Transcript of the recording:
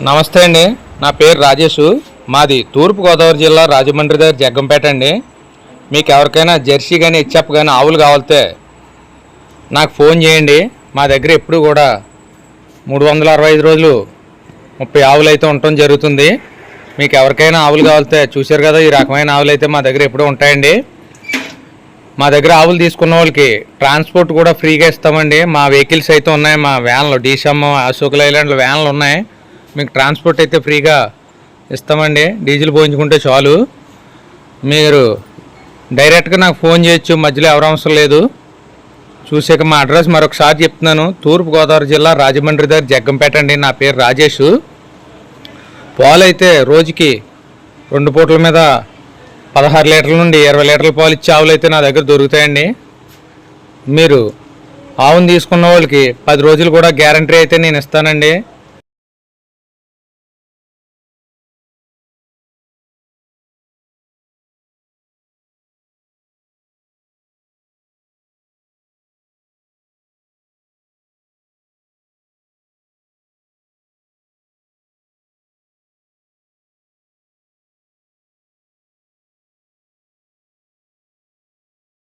నమస్తే అండి. నా పేరు రాజేష్. మాది తూర్పుగోదావరి జిల్లా రాజమండ్రి దగ్గర జగ్గంపేట అండి. మీకు ఎవరికైనా జెర్సీ కానీ హెచ్ఎఫ్ కానీ ఆవులు కావాలితే నాకు ఫోన్ చేయండి. మా దగ్గర ఎప్పుడు కూడా 365 రోజులు 30 ఆవులు అయితే ఉండటం జరుగుతుంది. మీకు ఎవరికైనా ఆవులు కావాలితే చూశారు కదా, ఈ రకమైన ఆవులు అయితే మా దగ్గర ఎప్పుడూ ఉంటాయండి. మా దగ్గర ఆవులు తీసుకున్న వాళ్ళకి ట్రాన్స్పోర్ట్ కూడా ఫ్రీగా ఇస్తామండి. మా వెహికల్స్ అయితే ఉన్నాయి, మా వ్యాన్లు డీసమ్ అశోక్ లైలాండ్లో వ్యాన్లు ఉన్నాయి. మీకు ట్రాన్స్పోర్ట్ అయితే ఫ్రీగా ఇస్తామండి. డీజిల్ పోయించుకుంటే చాలు. మీరు డైరెక్ట్గా నాకు ఫోన్ చేయొచ్చు, మధ్యలో ఎవరు అవసరం లేదు. చూసాక మా అడ్రస్ మరొకసారి చెప్తున్నాను. తూర్పుగోదావరి జిల్లా రాజమండ్రి దగ్గర జగ్గంపేట అండి. నా పేరు రాజేష్. పాలు అయితే రోజుకి 2 పూటల మీద 16 లీటర్ల నుండి 20 లీటర్ల పాలు ఇచ్చే ఆవులు అయితే నా దగ్గర దొరుకుతాయండి. మీరు ఆవును తీసుకున్న వాళ్ళకి 10 రోజులు కూడా గ్యారంటీ అయితే నేను ఇస్తానండి.